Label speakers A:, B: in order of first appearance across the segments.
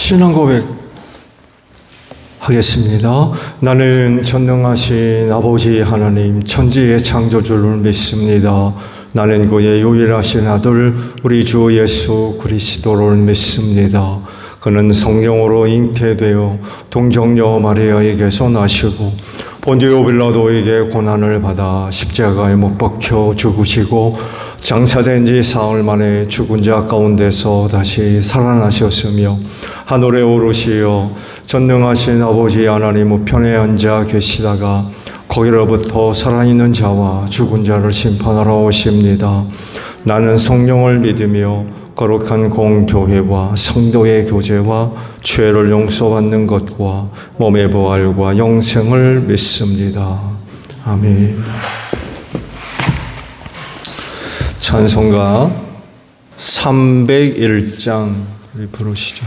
A: 신앙 고백 하겠습니다. 나는 전능하신 아버지 하나님 천지의 창조주를 믿습니다. 나는 그의 유일하신 아들 우리 주 예수 그리스도를 믿습니다. 그는 성령으로 잉태되어 동정녀 마리아에게서 나시고 본디오 빌라도에게 고난을 받아 십자가에 못 박혀 죽으시고 장사된 지 사흘 만에 죽은 자 가운데서 다시 살아나셨으며 하늘에 오르시어 전능하신 아버지 하나님 우편에 앉아 계시다가 거기로부터 살아있는 자와 죽은 자를 심판하러 오십니다. 나는 성령을 믿으며 거룩한 공교회와 성도의 교제와 죄를 용서받는 것과 몸의 부활과 영생을 믿습니다. 아멘. 찬송가 301장 우리 부르시죠.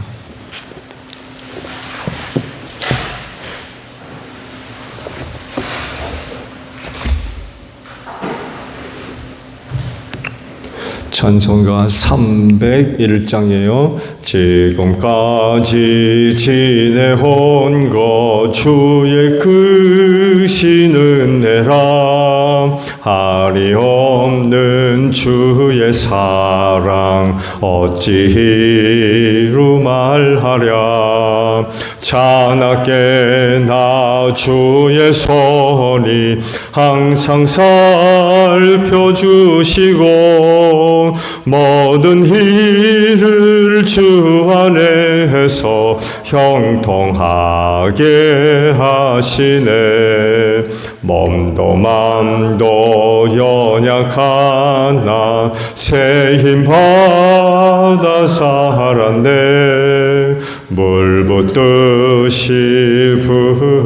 A: 찬송가 301장이에요. 지금까지 지내온 것 주의 크신 은혜라 할이 없는 주의 사랑 어찌 이루 말하랴. 자나깨 나 주의 손이 항상 살펴주시고 모든 일을 주 안에서 형통하게 하시네. 몸도 맘도 연약하나 새 힘 받아 살았네. 물 붓듯이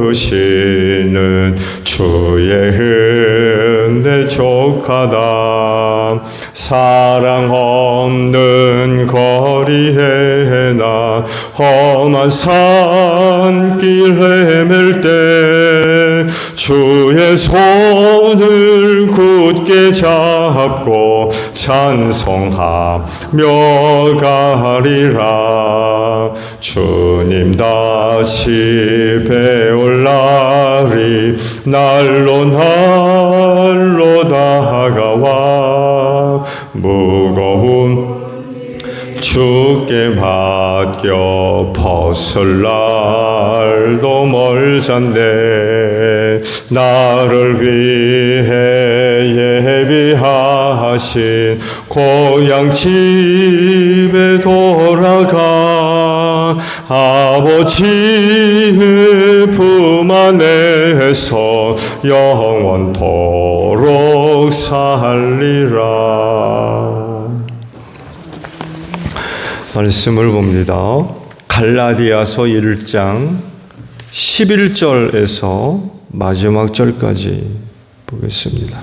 A: 부으시는 주의 은혜 족하다. 사랑 없는 거리에 나 험한 산길 헤맬 때 주의 손을 굳게 잡고 찬송하며 가리라. 주님 다시 배울 날이 날로 다가와 무거운 주께 맡겨 벗을 날도 멀잖네. 나를 위해 예비하신 고향 집에 돌아가 아버지의 품 안에서 영원토록 살리라. 말씀을 봅니다. 갈라디아서 1장 11절에서 마지막 절까지 보겠습니다.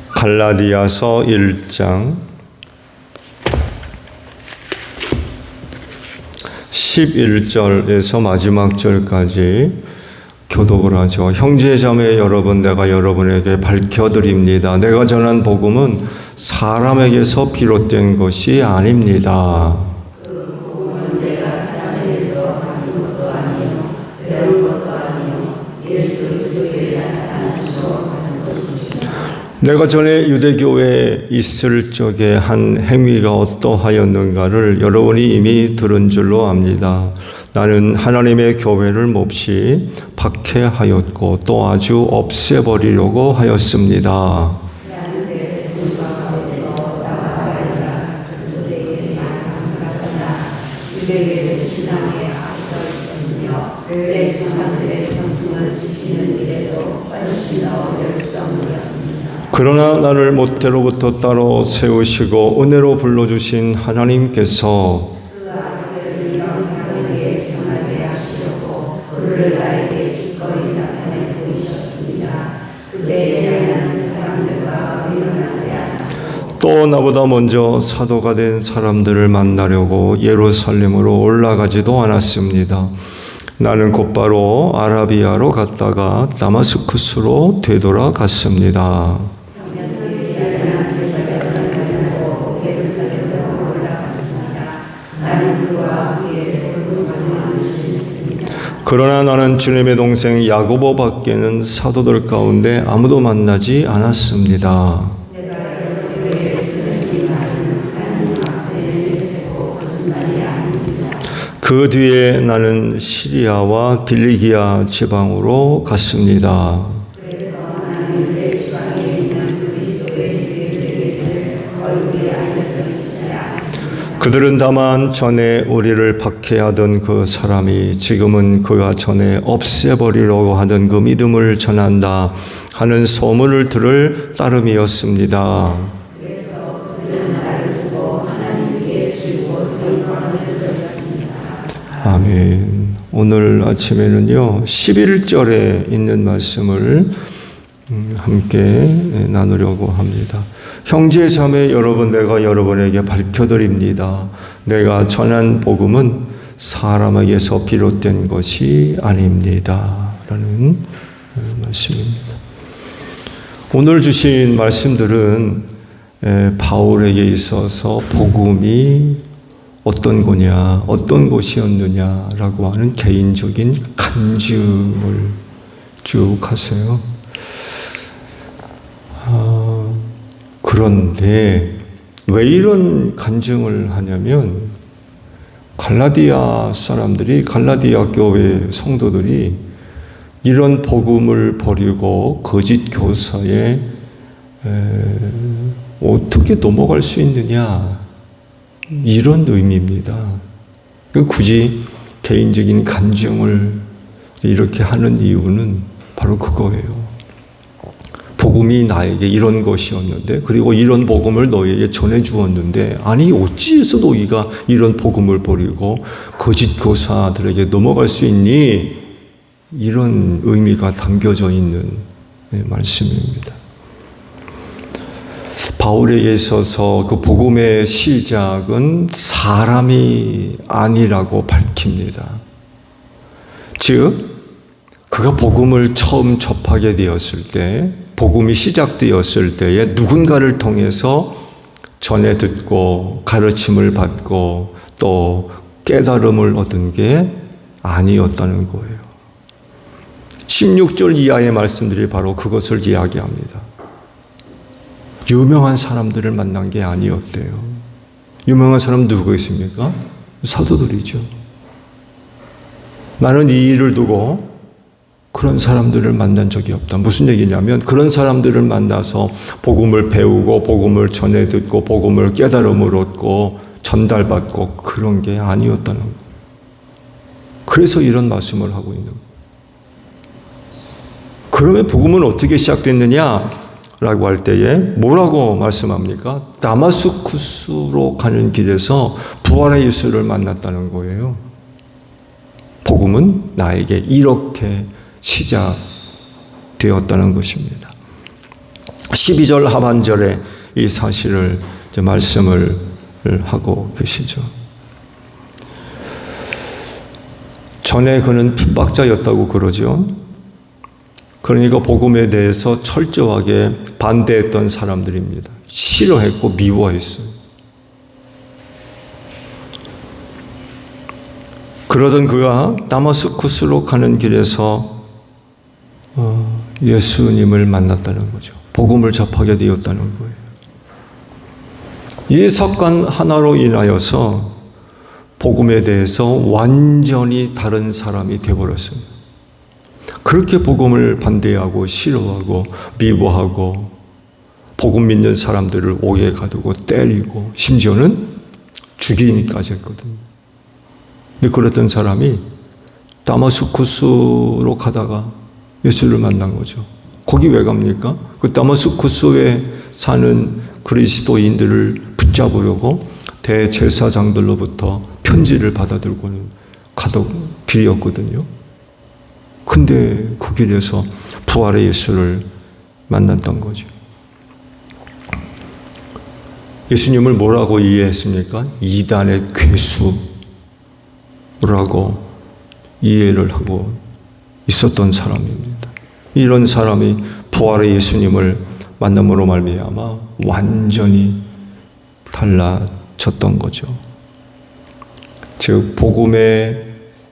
A: 갈라디아서 1장 11절에서 마지막 절까지 교독을 하죠. 형제자매 여러분, 내가 여러분에게 밝혀드립니다. 내가 전한 복음은 사람에게서 비롯된 것이 아닙니다.
B: 그 복음은 내가 사람에게서 받은 것도 아니요 배운 것도 아니요 예수 그리스도에 나타나셔서 받은 것입니다.
A: 내가 전에 유대교회에 있을 적에 한 행위가 어떠하였는가를 여러분이 이미 들은 줄로 압니다. 나는 하나님의 교회를 몹시 박해하였고 또 아주 없애버리려고 하였습니다. 그러나 나를 모태로부터 따로 세우시고 은혜로 불러주신 하나님께서
B: 그 아들을 영상에게 전하게 하시려고 그를 나에게 기꺼이 나타내 보이셨습니다. 그때에 나는 사람들과 의논하지 않았고
A: 또 나보다 먼저 사도가 된 사람들을 만나려고 예루살렘으로 올라가지도 않았습니다. 나는 곧바로 아라비아로 갔다가 다마스쿠스로 되돌아갔습니다.
B: 예루살렘으로 올라갔습니다. 나는 그와 함께
A: 그러나 나는 주님의 동생 야고보 밖에는 사도들 가운데 아무도 만나지 않았습니다. 그 뒤에 나는 시리아와 길리기아 지방으로 갔습니다. 그들은 다만 전에 우리를 박해하던 그 사람이 지금은 그가 전에 없애버리려고 하던 그 믿음을 전한다 하는 소문을 들을 따름이었습니다. 아멘. 오늘 아침에는요 11절에 있는 말씀을 함께 나누려고 합니다. 형제 자매 여러분, 내가 여러분에게 밝혀드립니다. 내가 전한 복음은 사람에게서 비롯된 것이 아닙니다. 라는 말씀입니다. 오늘 주신 말씀들은 바울에게 있어서 복음이 어떤 거냐, 어떤 것이었느냐라고 하는 개인적인 간증을 쭉 하세요. 그런데 왜 이런 간증을 하냐면 갈라디아 사람들이, 갈라디아 교회 성도들이 이런 복음을 버리고 거짓 교사에 어떻게 넘어갈 수 있느냐, 이런 의미입니다. 굳이 개인적인 간증을 이렇게 하는 이유는 바로 그거예요. 복음이 나에게 이런 것이었는데, 그리고 이런 복음을 너에게 전해주었는데, 아니 어찌해서 너희가 이런 복음을 버리고 거짓 교사들에게 넘어갈 수 있니? 이런 의미가 담겨져 있는 말씀입니다. 바울에게 있어서 그 복음의 시작은 사람이 아니라고 밝힙니다. 즉, 그가 복음을 처음 접하게 되었을 때, 복음이 시작되었을 때에 누군가를 통해서 전해 듣고 가르침을 받고 또 깨달음을 얻은 게 아니었다는 거예요. 16절 이하의 말씀들이 바로 그것을 이야기합니다. 유명한 사람들을 만난 게 아니었대요. 유명한 사람 누구 있습니까? 사도들이죠. 나는 이 일을 두고 그런 사람들을 만난 적이 없다. 무슨 얘기냐면 그런 사람들을 만나서 복음을 배우고 복음을 전해 듣고 복음을 깨달음을 얻고 전달받고 그런 게 아니었다는 거예요. 그래서 이런 말씀을 하고 있는 거예요. 그러면 복음은 어떻게 시작됐느냐? 라고 할 때에 뭐라고 말씀합니까? 다마스쿠스로 가는 길에서 부활의 예수를 만났다는 거예요. 복음은 나에게 이렇게 시작되었다는 것입니다. 12절 하반절에 이 사실을 말씀을 하고 계시죠. 전에 그는 핍박자였다고 그러죠. 그러니까 복음에 대해서 철저하게 반대했던 사람들입니다. 싫어했고 미워했어요. 그러던 그가 다마스쿠스로 가는 길에서 예수님을 만났다는 거죠. 복음을 접하게 되었다는 거예요. 이 사건 하나로 인하여서 복음에 대해서 완전히 다른 사람이 되어버렸습니다. 그렇게 복음을 반대하고 싫어하고 미워하고 복음 믿는 사람들을 옥에 가두고 때리고 심지어는 죽이기까지 했거든요. 근데 그랬던 사람이 다마스쿠스로 가다가 예수를 만난 거죠. 거기 왜 갑니까? 그 다마스쿠스에 사는 그리스도인들을 붙잡으려고 대제사장들로부터 편지를 받아들고는 가던 길이었거든요. 근데 그 길에서 부활의 예수를 만났던 거죠. 예수님을 뭐라고 이해했습니까? 이단의 괴수라고 이해를 하고 있었던 사람입니다. 이런 사람이 부활의 예수님을 만남으로 말미암아 완전히 달라졌던 거죠. 즉 복음의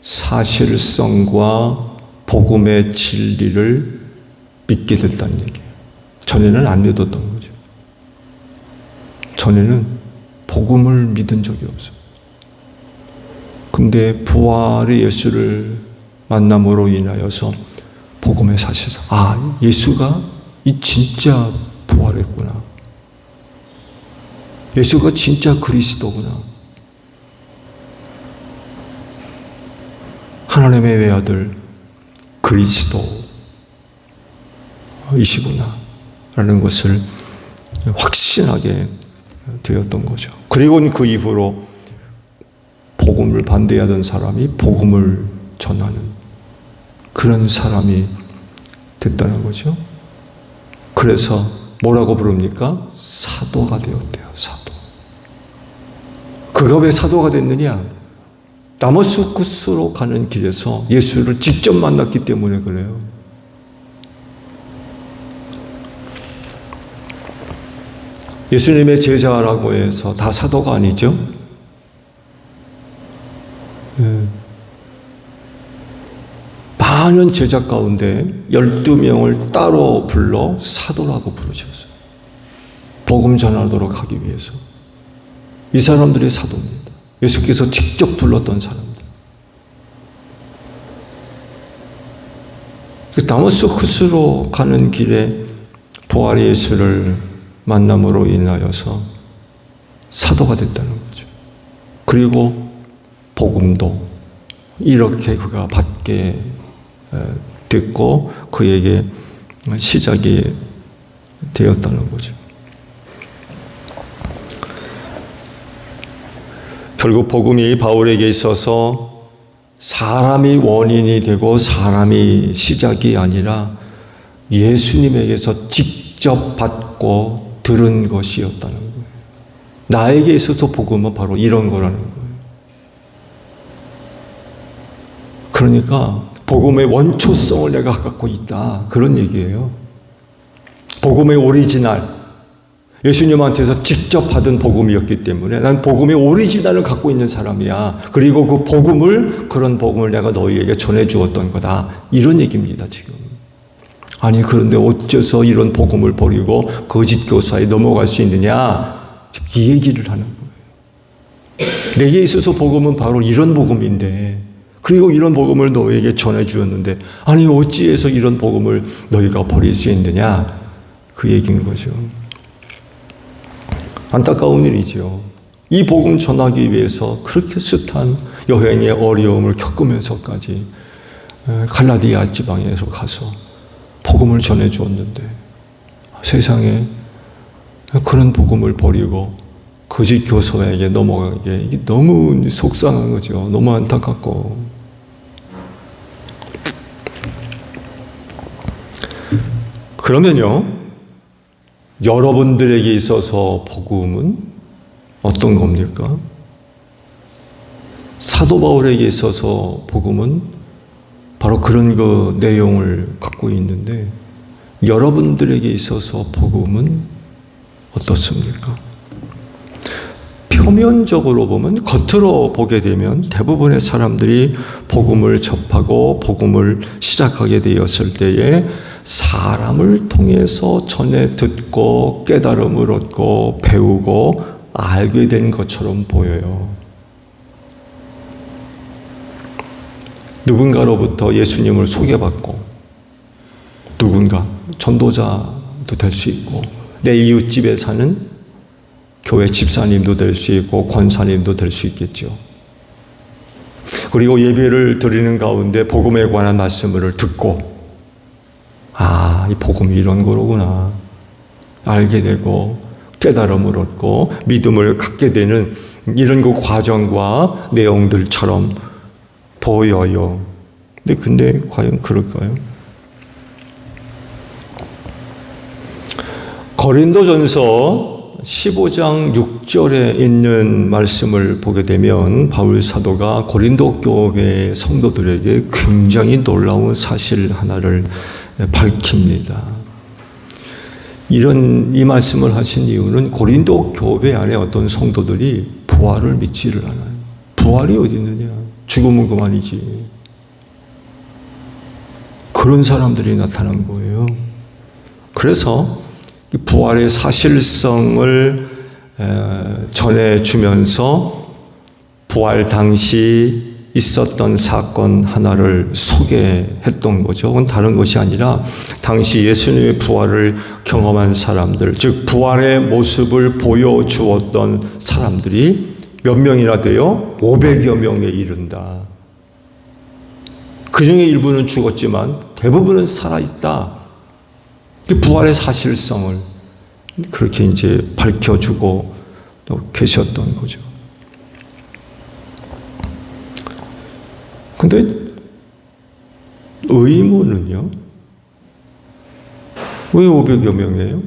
A: 사실성과 복음의 진리를 믿게 됐다는 얘기예요. 전에는 안 믿었던 거죠. 전에는 복음을 믿은 적이 없어요. 근데 부활의 예수를 만남으로 인하여서 복음의 사실상, 예수가 이 진짜 부활했구나. 예수가 진짜 그리스도구나. 하나님의 외아들 그리스도이시구나 라는 것을 확신하게 되었던 거죠. 그리고 그 이후로 복음을 반대하던 사람이 복음을 전하는 그런 사람이 됐다는 거죠. 그래서 뭐라고 부릅니까? 사도가 되었대요. 사도. 그가 왜 사도가 됐느냐? 다마스쿠스로 가는 길에서 예수를 직접 만났기 때문에 그래요. 예수님의 제자라고 해서 다 사도가 아니죠. 많은 제자 가운데 12명을 따로 불러 사도라고 부르셨어요. 복음 전하도록 하기 위해서. 이 사람들이 사도입니다. 예수께서 직접 불렀던 사람들. 다마스쿠스로 가는 길에 부활의 예수를 만남으로 인하여서 사도가 됐다는 거죠. 그리고 복음도 이렇게 그가 받게 됐고 그에게 시작이 되었다는 거죠. 결국 복음이 바울에게 있어서 사람이 원인이 되고 사람이 시작이 아니라 예수님에게서 직접 받고 들은 것이었다는 거예요. 나에게 있어서 복음은 바로 이런 거라는 거예요. 그러니까 복음의 원초성을 내가 갖고 있다. 그런 얘기예요. 복음의 오리지널. 예수님한테서 직접 받은 복음이었기 때문에 난 복음의 오리지널을 갖고 있는 사람이야. 그리고 그 복음을, 그런 복음을 내가 너희에게 전해주었던 거다. 이런 얘기입니다, 지금. 아니, 그런데 어째서 이런 복음을 버리고 거짓 교사에 넘어갈 수 있느냐? 이 얘기를 하는 거예요. 내게 있어서 복음은 바로 이런 복음인데, 그리고 이런 복음을 너희에게 전해주었는데, 아니, 어찌해서 이런 복음을 너희가 버릴 수 있느냐? 그 얘기인 거죠. 안타까운 일이죠. 이 복음 전하기 위해서 그렇게 숱한 여행의 어려움을 겪으면서까지 갈라디아 지방에서 가서 복음을 전해주었는데 세상에 그런 복음을 버리고 거짓 교사에게 넘어가게 이게 너무 속상한 거죠. 너무 안타깝고. 그러면요, 여러분들에게 있어서 복음은 어떤 겁니까? 사도 바울에게 있어서 복음은 바로 그런 그 내용을 갖고 있는데 여러분들에게 있어서 복음은 어떻습니까? 표면적으로 보면, 겉으로 보게 되면 대부분의 사람들이 복음을 접하고 복음을 시작하게 되었을 때에 사람을 통해서 전해 듣고 깨달음을 얻고 배우고 알게 된 것처럼 보여요. 누군가로부터 예수님을 소개받고 누군가 전도자도 될 수 있고 내 이웃집에 사는 교회 집사님도 될 수 있고 권사님도 될 수 있겠죠. 그리고 예배를 드리는 가운데 복음에 관한 말씀을 듣고 이 복음이 이런 거로구나 알게 되고 깨달음을 얻고 믿음을 갖게 되는 이런 그 과정과 내용들처럼 보여요. 근데 과연 그럴까요? 고린도전서 15장 6절에 있는 말씀을 보게 되면 바울 사도가 고린도 교회 성도들에게 굉장히 놀라운 사실 하나를 밝힙니다. 이 말씀을 하신 이유는 고린도 교회 안에 어떤 성도들이 부활을 믿지를 않아요. 부활이 어디 있느냐? 죽으면 그만이지. 그런 사람들이 나타난 거예요. 그래서 부활의 사실성을 전해주면서 부활 당시 있었던 사건 하나를 소개했던 거죠. 그건 다른 것이 아니라 당시 예수님의 부활을 경험한 사람들, 즉 부활의 모습을 보여주었던 사람들이 몇 명이나 돼요? 500여 명에 이른다. 그 중에 일부는 죽었지만 대부분은 살아있다. 부활의 사실성을 그렇게 이제 밝혀주고 또 계셨던 거죠. 근데 의문은요? 왜 500여 명이에요?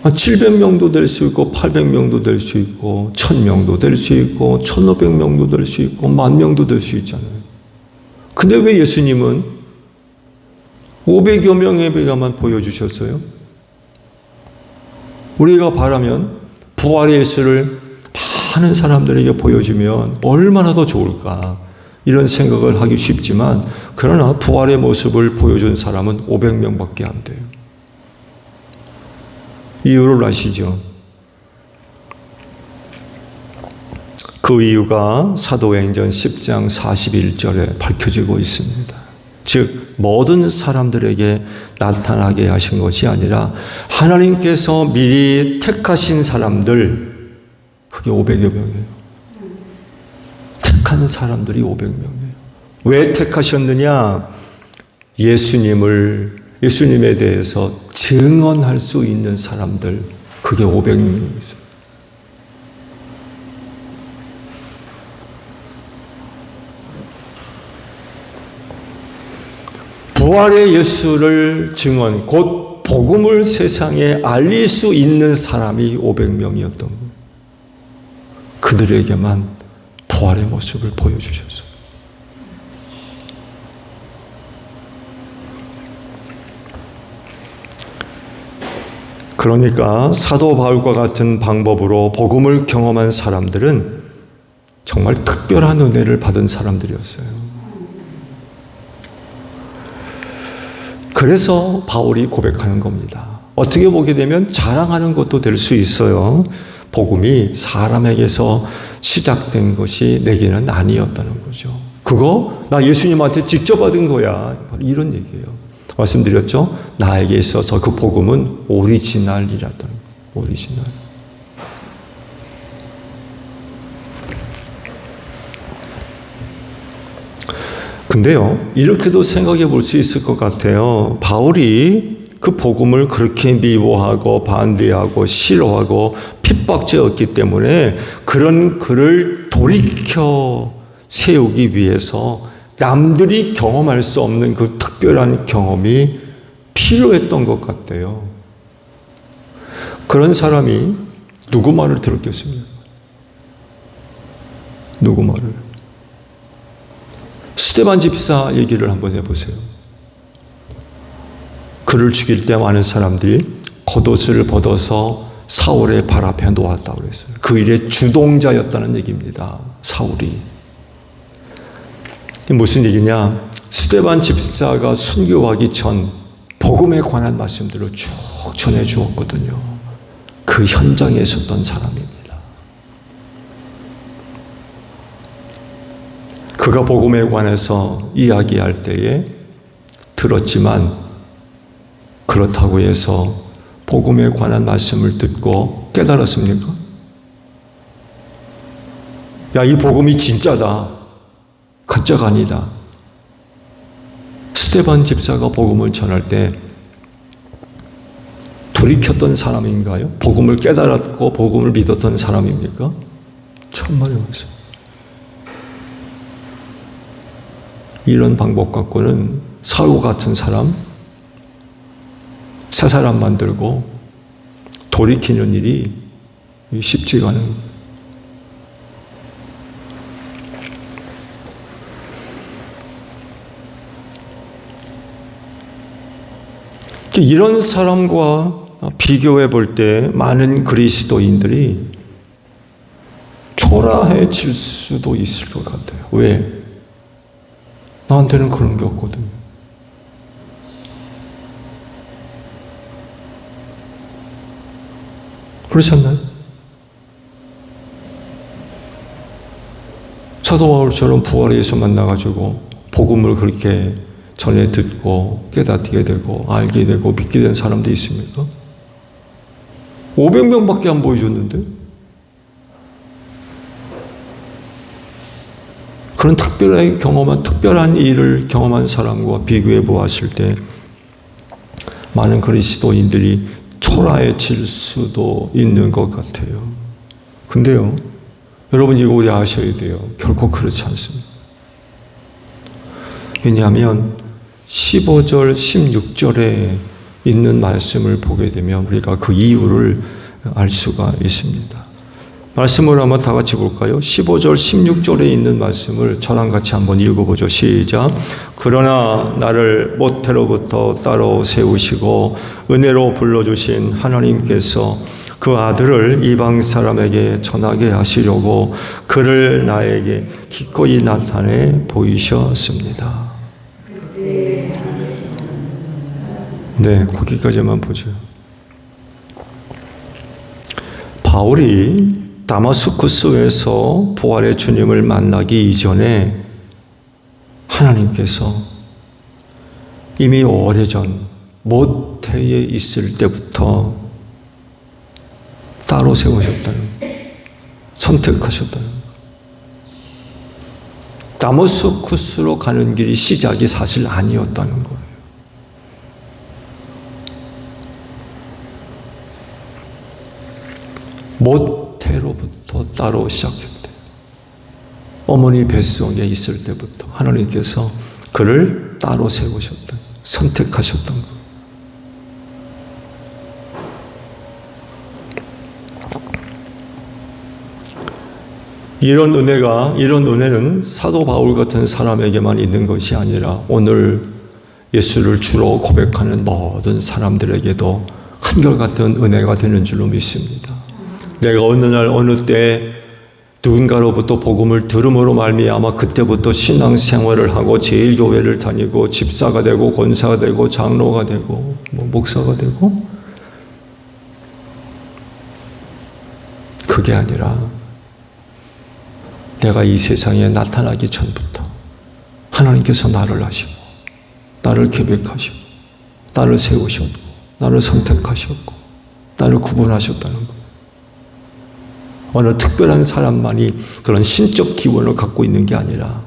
A: 700명도 될 수 있고 800명도 될 수 있고 1000명도 될 수 있고 1500명도 될 수 있고 10,000명도 될 수 있잖아요. 근데 왜 예수님은 500여 명의 배가만 보여주셨어요? 우리가 바라면 부활의 예수를 많은 사람들에게 보여주면 얼마나 더 좋을까 이런 생각을 하기 쉽지만 그러나 부활의 모습을 보여준 사람은 500명밖에 안 돼요. 이유를 아시죠? 그 이유가 사도행전 10장 41절에 밝혀지고 있습니다. 즉 모든 사람들에게 나타나게 하신 것이 아니라 하나님께서 미리 택하신 사람들, 그게 500여 명이에요. 택한 사람들이 500명이에요. 왜 택하셨느냐? 예수님에 대해서 증언할 수 있는 사람들, 그게 500명이 있어요. 부활의 예수를 증언, 곧 복음을 세상에 알릴 수 있는 사람이 500명이었던 거예요. 그들에게만 부활의 모습을 보여주셨어요. 그러니까 사도 바울과 같은 방법으로 복음을 경험한 사람들은 정말 특별한 은혜를 받은 사람들이었어요. 그래서 바울이 고백하는 겁니다. 어떻게 보게 되면 자랑하는 것도 될 수 있어요. 복음이 사람에게서 시작된 것이 내게는 아니었다는 거죠. 그거 나 예수님한테 직접 받은 거야. 이런 얘기예요. 말씀드렸죠? 나에게 있어서 그 복음은 오리지널이라던 거예요. 오리지널. 근데요, 이렇게도 생각해 볼 수 있을 것 같아요. 바울이 그 복음을 그렇게 미워하고 반대하고 싫어하고 핍박죄였기 때문에 그런 그를 돌이켜 세우기 위해서 남들이 경험할 수 없는 그 특별한 경험이 필요했던 것 같아요. 그런 사람이 누구 말을 들었겠습니까? 누구 말을? 스데반 집사 얘기를 한번 해보세요. 그를 죽일 때 많은 사람들이 겉옷을 벗어서 사울의 발 앞에 놓았다고 그랬어요. 그 일의 주동자였다는 얘기입니다. 사울이. 무슨 얘기냐? 스데반 집사가 순교하기 전 복음에 관한 말씀들을 쭉 전해 주었거든요. 그 현장에 있었던 사람입니다. 그가 복음에 관해서 이야기할 때에 들었지만 그렇다고 해서 복음에 관한 말씀을 듣고 깨달았습니까? 야, 이 복음이 진짜다. 가짜가 아니다. 스데반 집사가 복음을 전할 때 돌이켰던 사람인가요? 복음을 깨달았고 복음을 믿었던 사람입니까? 참말이 없어요. 이런 방법 갖고는 사울 같은 사람, 새 사람 만들고 돌이키는 일이 쉽지가 않은 거예요. 이런 사람과 비교해 볼 때 많은 그리스도인들이 초라해질 수도 있을 것 같아요. 왜? 나한테는 그런 게 없거든요. 그렇지 않나요? 사도 바울처럼 부활의 예수 만나가지고 복음을 그렇게 전해 듣고 깨닫게 되고 알게 되고 믿게 된 사람도 있습니까? 500명밖에 안 보여줬는데 그런 특별하게 경험한 특별한 일을 경험한 사람과 비교해 보았을 때 많은 그리스도인들이 초라해질 수도 있는 것 같아요. 근데요, 여러분 이거 우리 아셔야 돼요. 결코 그렇지 않습니다. 왜냐하면 15절, 16절에 있는 말씀을 보게 되면 우리가 그 이유를 알 수가 있습니다. 말씀을 한번 다 같이 볼까요? 15절, 16절에 있는 말씀을 저랑 같이 한번 읽어보죠. 시작. 그러나 나를 모태로부터 따로 세우시고 은혜로 불러주신 하나님께서 그 아들을 이방 사람에게 전하게 하시려고 그를 나에게 기꺼이 나타내 보이셨습니다. 네, 거기까지만 보죠. 바울이 다마스쿠스에서 부활의 주님을 만나기 이전에 하나님께서 이미 오래전 모태에 있을 때부터 따로 세우셨다는 것, 선택하셨다는 것. 다마스쿠스로 가는 길이 시작이 사실 아니었다는 거예요. 모태로부터 따로 시작했대요. 어머니 뱃속에 있을 때부터 하나님께서 그를 따로 세우셨다, 선택하셨던 것. 이런 은혜는 사도 바울 같은 사람에게만 있는 것이 아니라 오늘 예수를 주로 고백하는 모든 사람들에게도 한결같은 은혜가 되는 줄로 믿습니다. 내가 어느 날 어느 때 누군가로부터 복음을 들음으로 말미암아 그때부터 신앙생활을 하고 제일교회를 다니고 집사가 되고 권사가 되고 장로가 되고 목사가 되고, 그게 아니라 내가 이 세상에 나타나기 전부터 하나님께서 나를 하시고 나를 계획하시고 나를 세우셨고 나를 선택하셨고 나를 구분하셨다는 것. 어느 특별한 사람만이 그런 신적 기원을 갖고 있는 게 아니라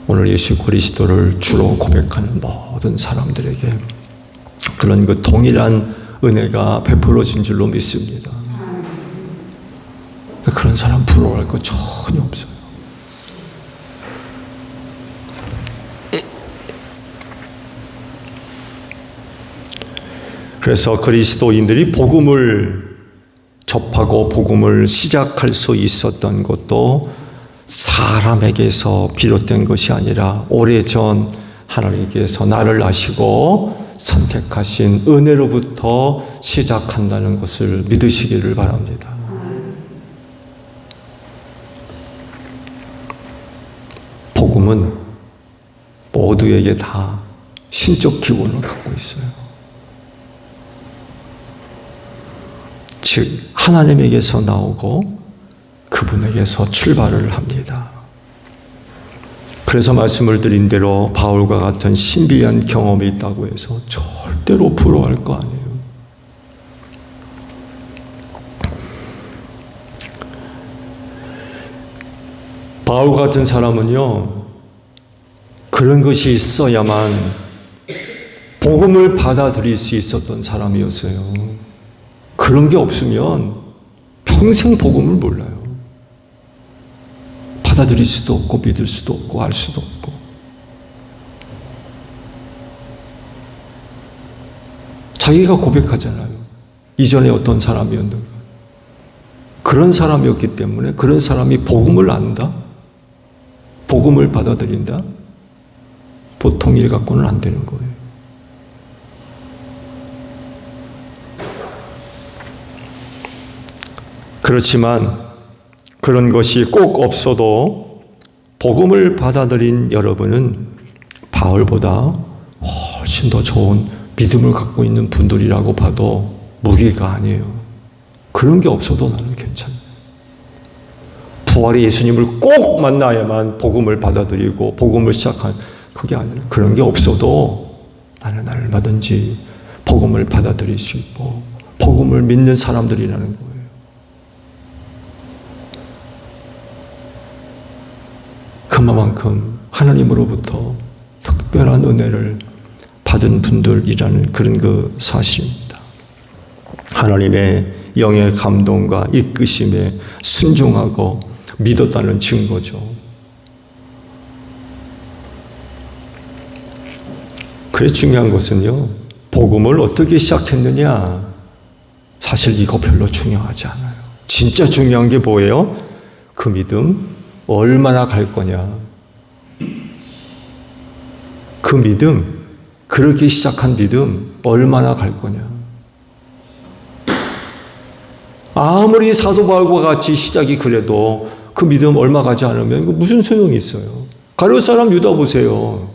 A: 오늘 예수 그리스도를 주로 고백하는 모든 사람들에게 그런 그 동일한 은혜가 베풀어진 줄로 믿습니다. 그런 사람 부러워할 거 전혀 없어요. 그래서 그리스도인들이 복음을 접하고 복음을 시작할 수 있었던 것도 사람에게서 비롯된 것이 아니라 오래전 하나님께서 나를 아시고 선택하신 은혜로부터 시작한다는 것을 믿으시기를 바랍니다. 복음은 모두에게 다 신적 기본을 갖고 있어요. 즉 하나님에게서 나오고 그분에게서 출발을 합니다. 그래서 말씀을 드린 대로 바울과 같은 신비한 경험이 있다고 해서 절대로 부러워할 거 아니에요. 바울 같은 사람은요, 그런 것이 있어야만 복음을 받아들일 수 있었던 사람이었어요. 그런 게 없으면 평생 복음을 몰라요. 받아들일 수도 없고 믿을 수도 없고 알 수도 없고. 자기가 고백하잖아요. 이전에 어떤 사람이었는가. 그런 사람이었기 때문에 그런 사람이 복음을 안다? 복음을 받아들인다? 보통 일 갖고는 안 되는 거예요. 그렇지만 그런 것이 꼭 없어도 복음을 받아들인 여러분은 바울보다 훨씬 더 좋은 믿음을 갖고 있는 분들이라고 봐도 무리가 아니에요. 그런 게 없어도 나는 괜찮아요. 부활의 예수님을 꼭 만나야만 복음을 받아들이고 복음을 시작한 그게 아니라 그런 게 없어도 나는 얼마든지 복음을 받아들일 수 있고 복음을 믿는 사람들이라는 거예요. 그만큼 하나님으로부터 특별한 은혜를 받은 분들이라는 그런 그 사실입니다. 하나님의 영의 감동과 이끄심에 순종하고 믿었다는 증거죠. 그래 중요한 것은요, 복음을 어떻게 시작했느냐, 사실 이거 별로 중요하지 않아요. 진짜 중요한 게 뭐예요? 그 믿음 얼마나 갈 거냐. 그 믿음, 그렇게 시작한 믿음 얼마나 갈 거냐. 아무리 사도 바울과 같이 시작이 그래도 그 믿음 얼마 가지 않으면 이거 무슨 소용이 있어요. 가룟 사람 유다 보세요.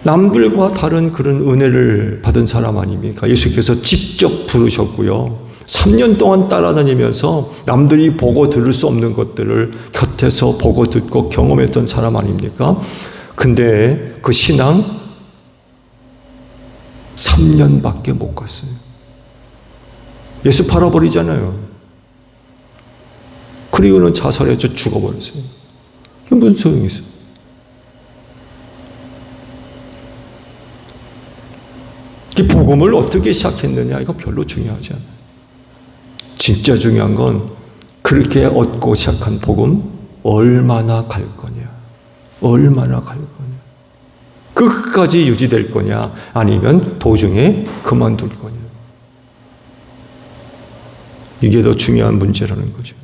A: 남들과 다른 그런 은혜를 받은 사람 아닙니까? 예수께서 직접 부르셨고요. 3년 동안 따라다니면서 남들이 보고 들을 수 없는 것들을 곁에서 보고 듣고 경험했던 사람 아닙니까? 근데 그 신앙 3년밖에 못 갔어요. 예수 팔아버리잖아요. 그리고는 자살해서 죽어버렸어요. 그게 무슨 소용이 있어요? 이 복음을 어떻게 시작했느냐 이거 별로 중요하지 않아요. 진짜 중요한 건 그렇게 얻고 시작한 복음 얼마나 갈 거냐. 얼마나 갈 거냐. 끝까지 유지될 거냐 아니면 도중에 그만둘 거냐. 이게 더 중요한 문제라는 거죠.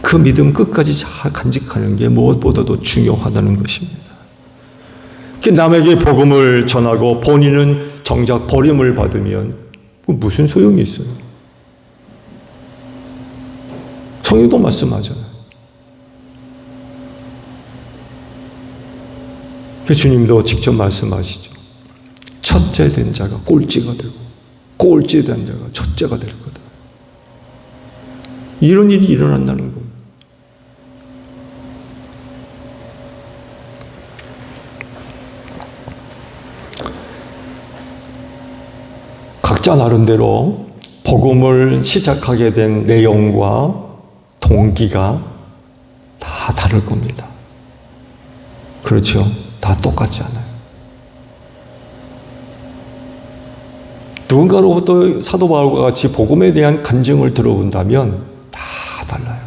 A: 그 믿음 끝까지 잘 간직하는 게 무엇보다도 중요하다는 것입니다. 남에게 복음을 전하고 본인은 정작 버림을 받으면 무슨 소용이 있어요? 성경도 말씀하잖아요. 주님도 직접 말씀하시죠. 첫째 된 자가 꼴찌가 되고 꼴찌 된 자가 첫째가 될 거다. 이런 일이 일어난다는 거예요. 각자 나름대로 복음을 시작하게 된 내용과 동기가 다 다를 겁니다. 그렇죠? 다 똑같지 않아요. 누군가로부터 사도 바울과 같이 복음에 대한 간증을 들어본다면 다 달라요.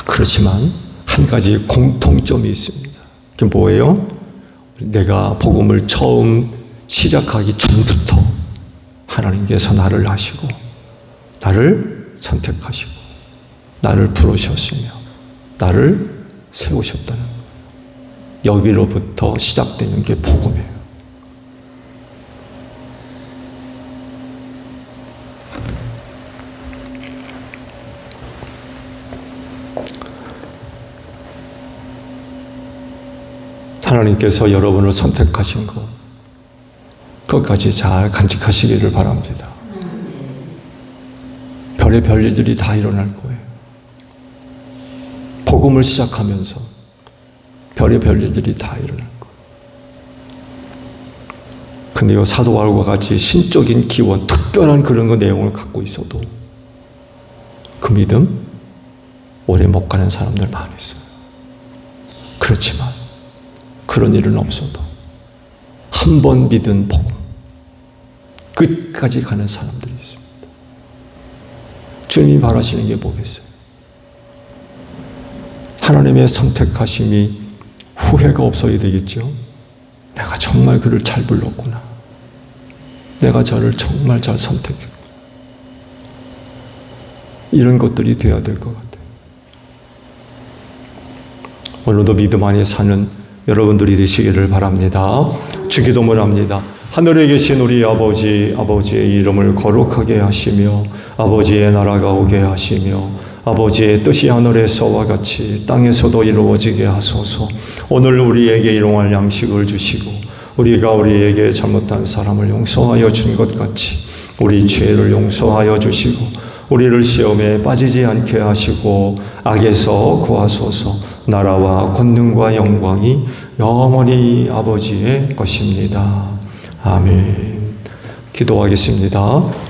A: 그렇지만 한 가지 공통점이 있습니다. 그게 뭐예요? 내가 복음을 처음 시작하기 전부터 하나님께서 나를 아시고 나를 선택하시고 나를 부르셨으며 나를 세우셨다는 거예요. 여기로부터 시작되는 게 복음이에요. 하나님께서 여러분을 선택하신 것, 그것까지 잘 간직하시기를 바랍니다. 별의별 일들이 다 일어날 거예요. 복음을 시작하면서 별의별 일들이 다 일어날 거예요. 근데 이 사도 바울과 같이 신적인 기원, 특별한 그런 거 내용을 갖고 있어도 그 믿음 오래 못 가는 사람들 많이 있어요. 그렇지만 그런 일은 없어도 한 번 믿은 복음 끝까지 가는 사람들이 있습니다. 주님이 바라시는 게 뭐겠어요? 하나님의 선택하심이 후회가 없어야 되겠죠. 내가 정말 그를 잘 불렀구나. 내가 저를 정말 잘 선택했구나. 이런 것들이 돼야 될 것 같아요. 오늘도 믿음 안에 사는 여러분들이 되시기를 바랍니다. 주기도문 합니다. 하늘에 계신 우리 아버지, 아버지의 이름을 거룩하게 하시며 아버지의 나라가 오게 하시며 아버지의 뜻이 하늘에서와 같이 땅에서도 이루어지게 하소서. 오늘 우리에게 일용할 양식을 주시고 우리가 우리에게 잘못한 사람을 용서하여 준 것 같이 우리 죄를 용서하여 주시고 우리를 시험에 빠지지 않게 하시고 악에서 구하소서. 나라와 권능과 영광이 영원히 아버지의 것입니다. 아멘. 기도하겠습니다.